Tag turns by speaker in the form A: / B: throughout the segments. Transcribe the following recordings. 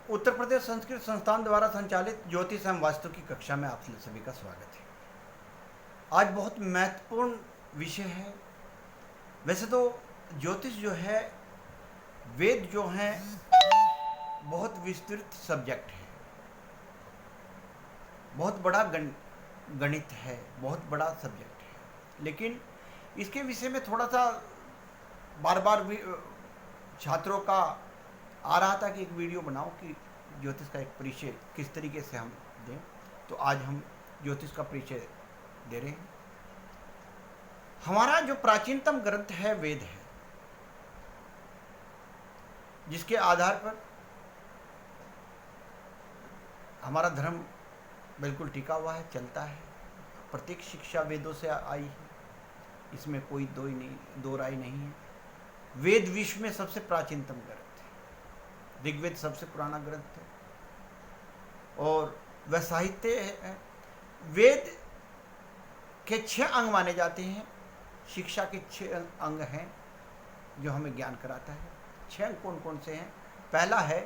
A: उत्तर प्रदेश संस्कृत संस्थान द्वारा संचालित ज्योतिष एवं वास्तु की कक्षा में आप सभी का स्वागत है। आज बहुत महत्वपूर्ण विषय है। वैसे तो ज्योतिष जो है, वेद जो है, बहुत विस्तृत सब्जेक्ट है, बहुत बड़ा गणित है, बहुत बड़ा सब्जेक्ट है। लेकिन इसके विषय में थोड़ा सा बार बार भी छात्रों का आ रहा था कि एक वीडियो बनाओ कि ज्योतिष का एक परिचय किस तरीके से हम दें। तो आज हम ज्योतिष का परिचय दे रहे हैं। हमारा जो प्राचीनतम ग्रंथ है वेद है, जिसके आधार पर हमारा धर्म बिल्कुल टिका हुआ है, चलता है। प्रत्येक शिक्षा वेदों से आई है, इसमें कोई दो राय नहीं है। वेद विश्व में सबसे प्राचीनतम ग्रंथ है। ऋग्वेद सबसे पुराना ग्रंथ है और वह साहित्य है। वेद के 6 अंग माने जाते हैं। शिक्षा के 6 अंग हैं जो हमें ज्ञान कराता है। 6 अंग कौन कौन से हैं? पहला है,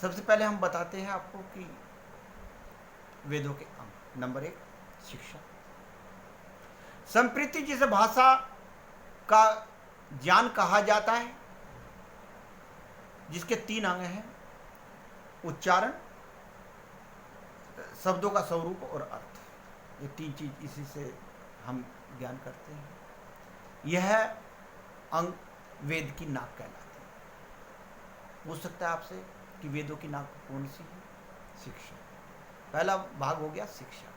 A: सबसे पहले हम बताते हैं आपको कि वेदों के अंग। नंबर 1 शिक्षा, संप्रीति, जिसे भाषा का ज्ञान कहा जाता है, जिसके 3 अंग हैं। उच्चारण, शब्दों का स्वरूप और अर्थ। ये 3 चीज इसी से हम ज्ञान करते हैं। यह अंग वेद की नाक कहलाती है। पूछ सकता है आपसे कि वेदों की नाक कौन सी है? शिक्षा। पहला भाग हो गया शिक्षा।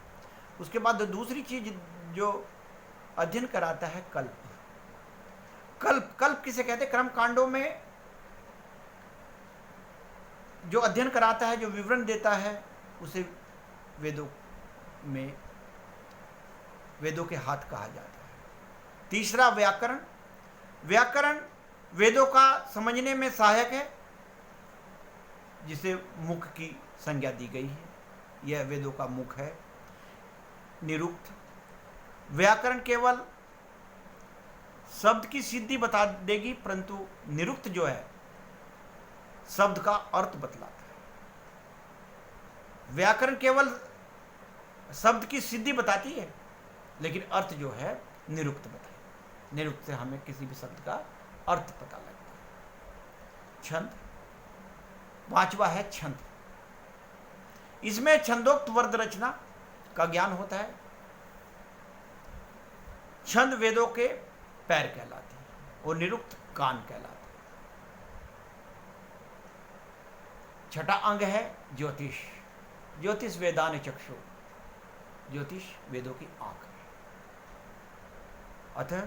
A: उसके बाद दूसरी चीज जो अध्ययन कराता है, कल्प। कल्प किसे कहते हैं? कर्म कांडों में जो अध्ययन कराता है, जो विवरण देता है, उसे वेदों के हाथ कहा जाता है। तीसरा व्याकरण। व्याकरण वेदों का समझने में सहायक है, जिसे मुख की संज्ञा दी गई है। यह वेदों का मुख है। निरुक्त, व्याकरण केवल शब्द की सिद्धि बता देगी, परंतु निरुक्त जो है शब्द का अर्थ बतलाता है। व्याकरण केवल शब्द की सिद्धि बताती है, लेकिन अर्थ जो है निरुक्त बताए। निरुक्त से हमें किसी भी शब्द का अर्थ पता लगता है। छंद, 5वां है छंद। इसमें छंदोक्त वर्द रचना का ज्ञान होता है। छंद वेदों के पैर कहलाते हैं और निरुक्त कान कहलाते हैं। छठा अंग है ज्योतिष। ज्योतिष वेदान चक्षु। ज्योतिष वेदों की आंख है। अतः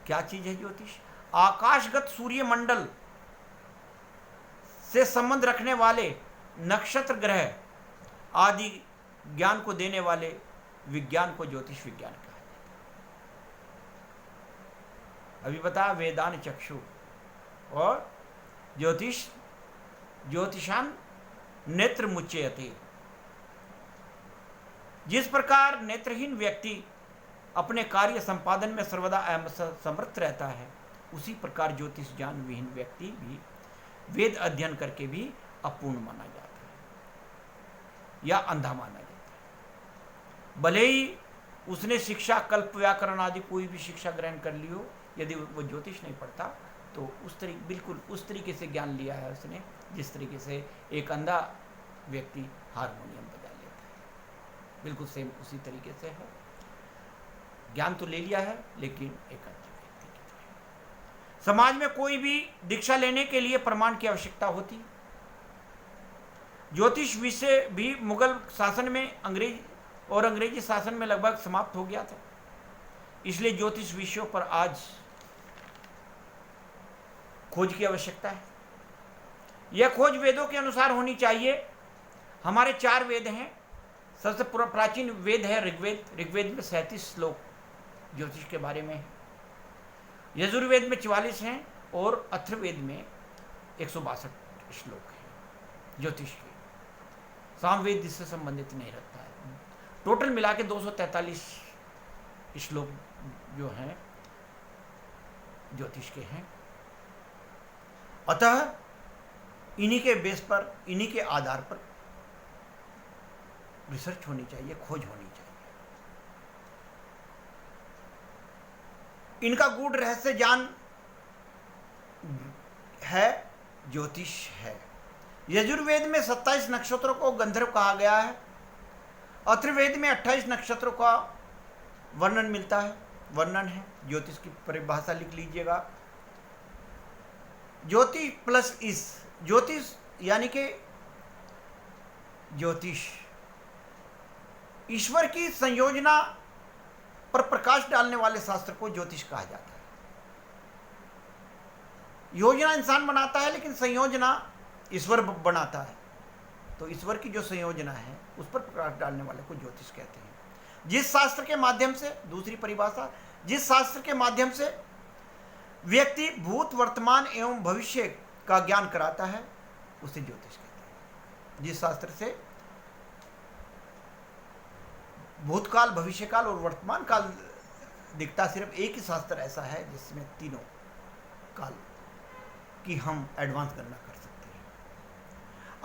A: क्या चीज है ज्योतिष? आकाशगत सूर्य मंडल से संबंध रखने वाले नक्षत्र, ग्रह आदि ज्ञान को देने वाले विज्ञान को ज्योतिष विज्ञान कहा जाता है। अभी बता, वेदान चक्षु और ज्योतिषान नेत्र मुच्यते। जिस प्रकार नेत्रहीन व्यक्ति अपने कार्य संपादन में सर्वदा समर्थ रहता है, उसी प्रकार ज्योतिष ज्ञान विहीन व्यक्ति भी वेद अध्ययन करके भी अपूर्ण माना जाता है या अंधा माना जाता है। भले ही उसने शिक्षा, कल्प, व्याकरण आदि कोई भी शिक्षा ग्रहण कर ली हो, यदि वो ज्योतिष नहीं पढ़ता तो बिल्कुल उस तरीके से ज्ञान लिया है उसने, जिस तरीके से एक अंधा व्यक्ति हारमोनियम बजा लेता है। बिल्कुल सेम उसी तरीके से है। ज्ञान तो ले लिया है, लेकिन एक अंधा व्यक्ति की तरह। समाज में कोई भी दीक्षा लेने के लिए प्रमाण की आवश्यकता होती है। ज्योतिष विषय भी मुगल शासन में अंग्रेजी शासन में लगभग समाप्त हो गया था। इसलिए ज्योतिष विषयों पर आज खोज की आवश्यकता है। यह खोज वेदों के अनुसार होनी चाहिए। हमारे 4 वेद हैं। सबसे प्राचीन वेद है ऋग्वेद। ऋग्वेद में 37 श्लोक ज्योतिष के बारे में है। यजुर्वेद में 44 हैं और अथर्ववेद में 162 श्लोक हैं ज्योतिष के। सामवेद इससे संबंधित नहीं रखता है। टोटल मिला के 243 श्लोक जो हैं ज्योतिष के हैं। अतः इन्हीं के बेस पर, इन्हीं के आधार पर रिसर्च होनी चाहिए, खोज होनी चाहिए। इनका गूढ़ रहस्य जान है, ज्योतिष है। यजुर्वेद में 27 नक्षत्रों को गंधर्व कहा गया है। अथर्ववेद में 28 नक्षत्रों का वर्णन मिलता है, वर्णन है। ज्योतिष की परिभाषा लिख लीजिएगा, ज्योति प्लस इस, ज्योतिष यानी कि ज्योतिष ईश्वर की संयोजना पर प्रकाश डालने वाले शास्त्र को ज्योतिष कहा जाता है। योजना इंसान बनाता है, लेकिन संयोजना ईश्वर बनाता है। तो ईश्वर की जो संयोजना है उस पर प्रकाश डालने वाले को ज्योतिष कहते हैं। जिस शास्त्र के माध्यम से, दूसरी परिभाषा, जिस शास्त्र के माध्यम से व्यक्ति भूत, वर्तमान एवं भविष्य का ज्ञान कराता है उसे ज्योतिष कहते हैं। जिस शास्त्र से भूतकाल, भविष्यकाल और वर्तमान काल दिखता, सिर्फ एक ही शास्त्र ऐसा है जिसमें तीनों काल की हम एडवांस गणना कर सकते हैं।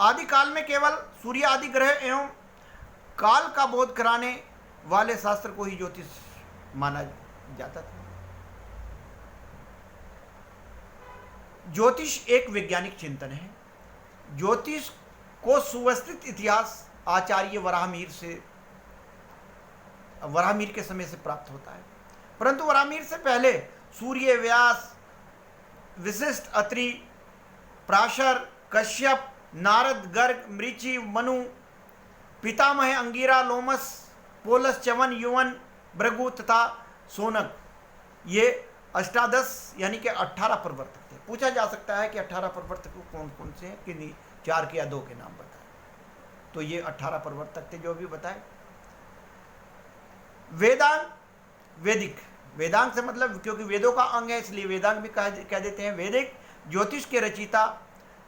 A: आदि काल में केवल सूर्य आदि ग्रह एवं काल का बोध कराने वाले शास्त्र को ही ज्योतिष माना जाता था। ज्योतिष एक वैज्ञानिक चिंतन है। ज्योतिष को सुव्यवस्थित इतिहास आचार्य वराहमिहिर के समय से प्राप्त होता है, परंतु वराहमिहिर से पहले सूर्य, व्यास, वशिष्ठ, अत्रि, पराशर, कश्यप, नारद, गर्ग, मृचि, मनु, पितामह, अंगिरा, लोमस, पोलस, च्यवन, युवन, भृगु तथा शौनक, ये अष्टादश यानी कि 18 प्रवर्तक थे। पूछा जा सकता है कि 18 प्रवर्तक कौन कौन से हैं, कि 4 के या 2 के नाम बताए। तो ये 18 प्रवर्तक थे जो भी बताए। वेदांग, वैदिक, वेदांग से मतलब क्योंकि वेदों का अंग है इसलिए वेदांग भी कह देते हैं। वैदिक ज्योतिष के रचयिता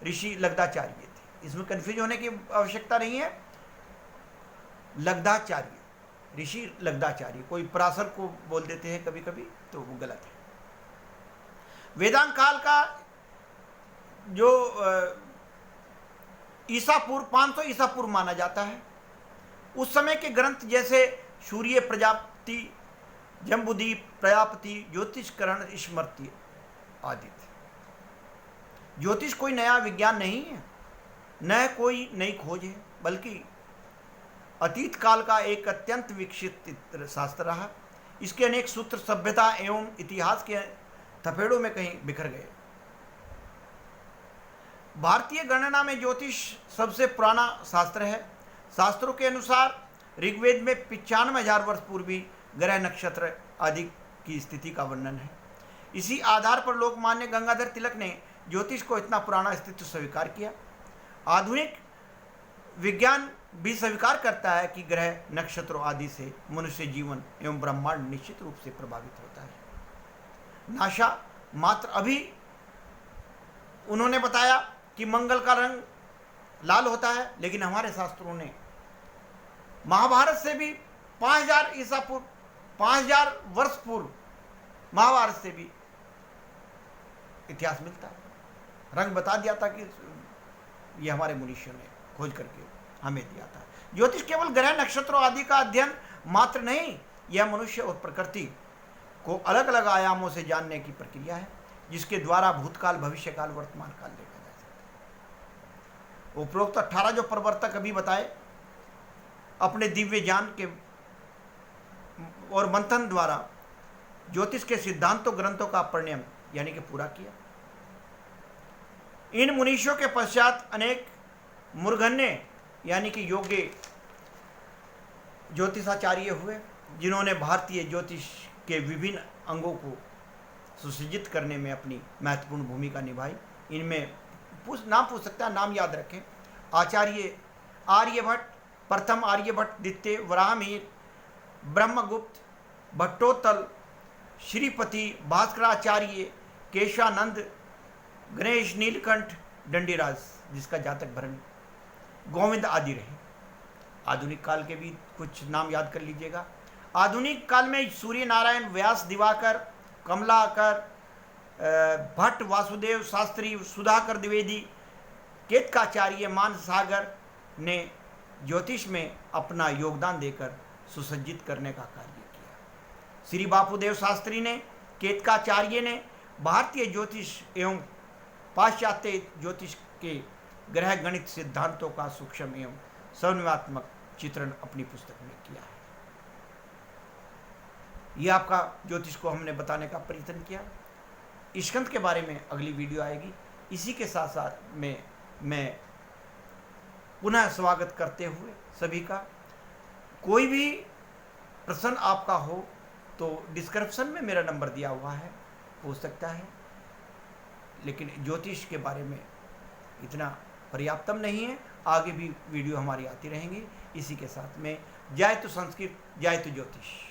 A: ऋषि लगदाचार्य थे। इसमें कंफ्यूज होने की आवश्यकता नहीं है। लगदाचार्य, ऋषि लगदाचार्य, कोई पराशर को बोल देते हैं कभी कभी, तो वो गलत है। वेदांग काल का जो ईसा पूर्व 500 ईसा पूर्व माना जाता है। उस समय के ग्रंथ जैसे सूर्य, प्रजापति, जम्बूदीप, प्रजापति, ज्योतिषकरण, स्मृति आदि थे। ज्योतिष कोई नया विज्ञान नहीं है, न कोई नई खोज है, बल्कि अतीत काल का एक अत्यंत विकसित शास्त्र रहा। इसके अनेक सूत्र सभ्यता एवं इतिहास के थपेड़ों में कहीं बिखर गए। भारतीय गणना में ज्योतिष सबसे पुराना शास्त्र है। शास्त्रों के अनुसार ऋग्वेद में 95,000 वर्ष पूर्वी ग्रह, नक्षत्र आदि की स्थिति का वर्णन है। इसी आधार पर लोकमान्य गंगाधर तिलक ने ज्योतिष को इतना पुराना अस्तित्व स्वीकार किया। आधुनिक विज्ञान भी स्वीकार करता है कि ग्रह, नक्षत्रों आदि से मनुष्य जीवन एवं ब्रह्मांड निश्चित रूप से प्रभावित होता है। नासा मात्र अभी उन्होंने बताया कि मंगल का रंग लाल होता है, लेकिन हमारे शास्त्रों ने महाभारत से भी 5000 ईसा पूर्व, 5000 वर्ष पूर्व महाभारत से भी इतिहास मिलता है, रंग बता दिया था कि ये हमारे मनुष्यों ने खोज करके हमें दिया था। ज्योतिष केवल ग्रह, नक्षत्रों आदि का अध्ययन मात्र नहीं, यह मनुष्य और प्रकृति को अलग अलग आयामों से जानने की प्रक्रिया है, जिसके द्वारा भूतकाल, भविष्यकाल, वर्तमान काल देखा जा सकता है। उपरोक्त 18 जो प्रवर्तक अभी बताए, अपने दिव्य ज्ञान के और मंथन द्वारा ज्योतिष के सिद्धांतों, ग्रंथों का परिणय यानी कि पूरा किया। इन मुनीषों के पश्चात अनेक मूर्धन्य यानी कि योग्य ज्योतिषाचार्य हुए, जिन्होंने भारतीय ज्योतिष के विभिन्न अंगों को सुसज्जित करने में अपनी महत्वपूर्ण भूमिका निभाई। इनमें नाम पूछ सकता है, नाम याद रखें। आचार्य आर्यभट्ट, प्रथम आर्यभट्ट, द्वितीय वराहमिहिर, ब्रह्मगुप्त, भट्टोत्तल, श्रीपति, भास्कराचार्य, केशानंद, गणेश, नीलकंठ, दंडीराज जिसका जातक भरण, गोविंद आदि रहे। आधुनिक काल के भी कुछ नाम याद कर लीजिएगा। आधुनिक काल में सूर्य नारायण, व्यास, दिवाकर, कमलाकर, भट्ट, वासुदेव शास्त्री, सुधाकर द्विवेदी, केतकाचार्य मानसागर ने ज्योतिष में अपना योगदान देकर सुसज्जित करने का कार्य किया। श्री बापूदेव शास्त्री ने, केतकाचार्य ने भारतीय ज्योतिष एवं पाश्चात्य ज्योतिष के ग्रह गणित सिद्धांतों का सूक्ष्म एवं समन्वयात्मक चित्रण अपनी पुस्तक में किया है। यह आपका ज्योतिष को हमने बताने का प्रयत्न किया। स्कंद के बारे में अगली वीडियो आएगी। इसी के साथ साथ में मैं पुनः स्वागत करते हुए सभी का, कोई भी प्रश्न आपका हो तो डिस्क्रिप्शन में मेरा नंबर दिया हुआ है, हो सकता है। लेकिन ज्योतिष के बारे में इतना पर्याप्तम नहीं है, आगे भी वीडियो हमारी आती रहेंगी। इसी के साथ में जय तो संस्कृत, जय तो ज्योतिष।